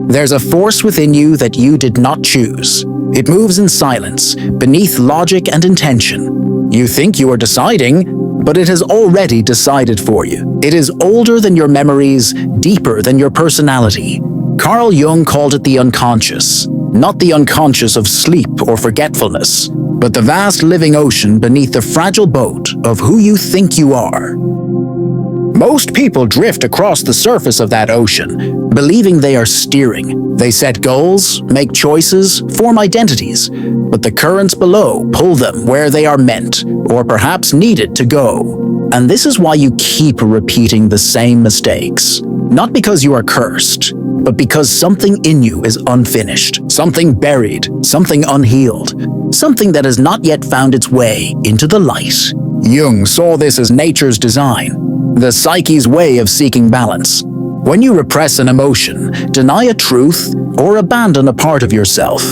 There's a force within you that you did not choose. It moves in silence, beneath logic and intention. You think you are deciding, but it has already decided for you. It is older than your memories, deeper than your personality. Carl Jung called it the unconscious. Not the unconscious of sleep or forgetfulness, but the vast living ocean beneath the fragile boat of who you think you are. Most people drift across the surface of that ocean, believing they are steering. They set goals, make choices, form identities, but the currents below pull them where they are meant, or perhaps needed to go. And this is why you keep repeating the same mistakes. Not because you are cursed, but because something in you is unfinished, something buried, something unhealed, something that has not yet found its way into the light. Jung saw this as nature's design, the psyche's way of seeking balance. When you repress an emotion, deny a truth, or abandon a part of yourself,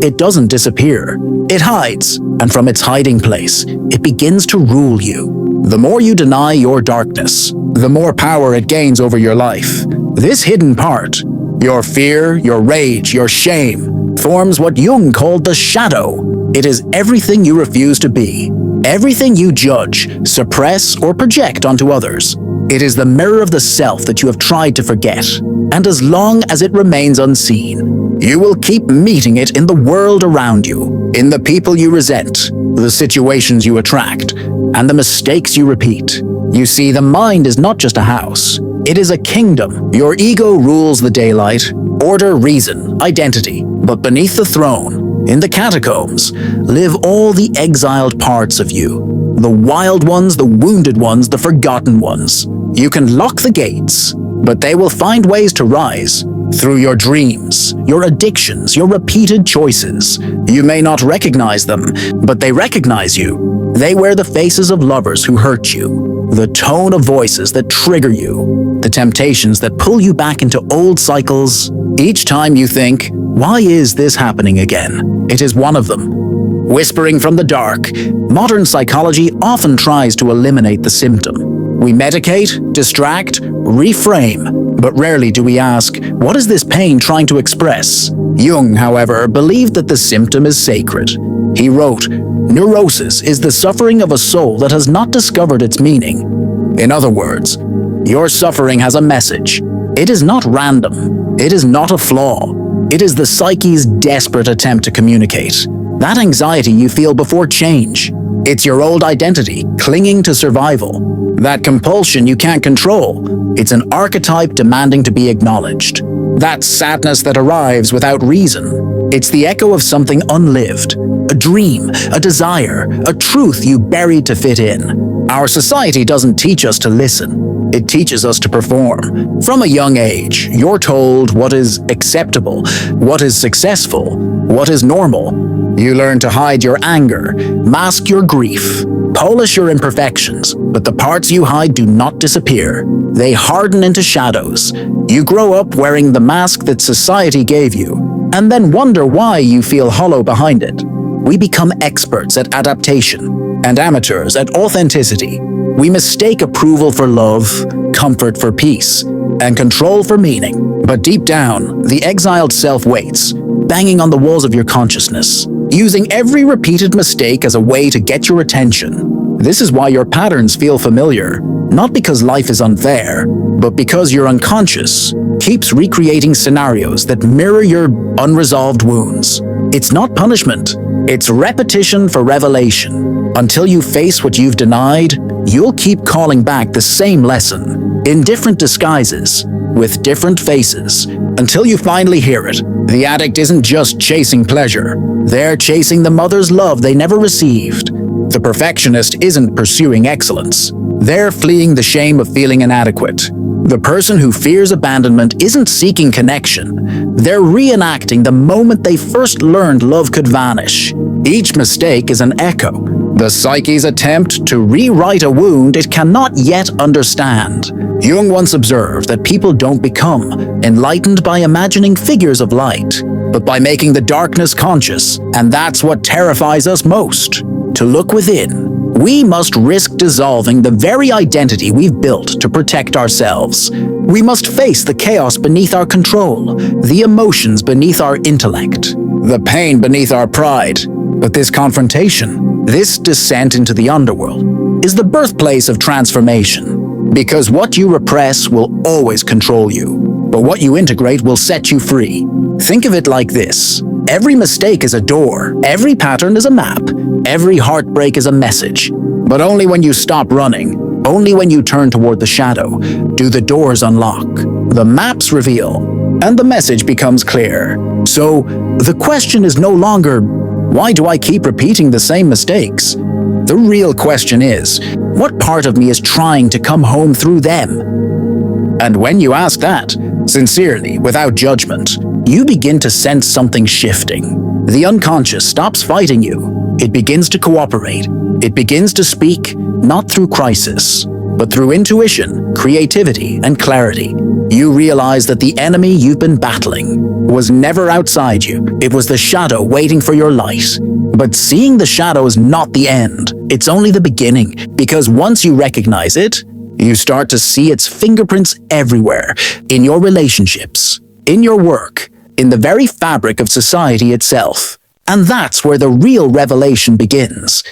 it doesn't disappear. It hides, and from its hiding place, it begins to rule you. The more you deny your darkness, the more power it gains over your life. This hidden part, your fear, your rage, your shame, forms what Jung called the shadow. It is everything you refuse to be. Everything you judge, suppress, or project onto others. It is the mirror of the self that you have tried to forget, and as long as it remains unseen, you will keep meeting it in the world around you, in the people you resent, the situations you attract, and the mistakes you repeat. You see, the mind is not just a house. It is a kingdom. Your ego rules the daylight, order, reason, identity, but beneath the throne, in the catacombs, live all the exiled parts of you. The wild ones, the wounded ones, the forgotten ones. You can lock the gates, but they will find ways to rise through your dreams, your addictions, your repeated choices. You may not recognize them, but they recognize you. They wear the faces of lovers who hurt you, the tone of voices that trigger you, the temptations that pull you back into old cycles. Each time you think, why is this happening again? It is one of them. Whispering from the dark, modern psychology often tries to eliminate the symptom. We medicate, distract, reframe, but rarely do we ask, what is this pain trying to express? Jung, however, believed that the symptom is sacred. He wrote, "Neurosis is the suffering of a soul that has not discovered its meaning." In other words, your suffering has a message. It is not random. It is not a flaw. It is the psyche's desperate attempt to communicate. That anxiety you feel before change. It's your old identity clinging to survival. That compulsion you can't control. It's an archetype demanding to be acknowledged. That sadness that arrives without reason. It's the echo of something unlived. A dream, a desire, a truth you buried to fit in. Our society doesn't teach us to listen. It teaches us to perform. From a young age, you're told what is acceptable, what is successful, what is normal. You learn to hide your anger, mask your grief, polish your imperfections, but the parts you hide do not disappear. They harden into shadows. You grow up wearing the mask that society gave you, and then wonder why you feel hollow behind it. We become experts at adaptation and amateurs at authenticity. We mistake approval for love, comfort for peace, and control for meaning. But deep down, the exiled self waits, banging on the walls of your consciousness, using every repeated mistake as a way to get your attention. This is why your patterns feel familiar, not because life is unfair, but because your unconscious keeps recreating scenarios that mirror your unresolved wounds. It's not punishment, it's repetition for revelation. Until you face what you've denied, you'll keep calling back the same lesson, in different disguises, with different faces, until you finally hear it. The addict isn't just chasing pleasure, they're chasing the mother's love they never received. The perfectionist isn't pursuing excellence, they're fleeing the shame of feeling inadequate. The person who fears abandonment isn't seeking connection, they're reenacting the moment they first learned love could vanish. Each mistake is an echo, the psyche's attempt to rewrite a wound it cannot yet understand. Jung once observed that people don't become enlightened by imagining figures of light, but by making the darkness conscious, and that's what terrifies us most. To look within, We must risk dissolving the very identity we've built to protect ourselves. We must face the chaos beneath our control, the emotions beneath our intellect, the pain beneath our pride. But this confrontation, this descent into the underworld, is the birthplace of transformation. Because what you repress will always control you, but what you integrate will set you free. Think of it like this. Every mistake is a door, every pattern is a map, every heartbreak is a message. But only when you stop running, only when you turn toward the shadow, do the doors unlock, the maps reveal, and the message becomes clear. So, the question is no longer, why do I keep repeating the same mistakes? The real question is, what part of me is trying to come home through them? And when you ask that, sincerely, without judgment, you begin to sense something shifting. The unconscious stops fighting you. It begins to cooperate. It begins to speak, not through crisis, but through intuition, creativity, and clarity. You realize that the enemy you've been battling was never outside you. It was the shadow waiting for your light. But seeing the shadow is not the end. It's only the beginning, because once you recognize it, you start to see its fingerprints everywhere, in your relationships, in your work, in the very fabric of society itself. And that's where the real revelation begins.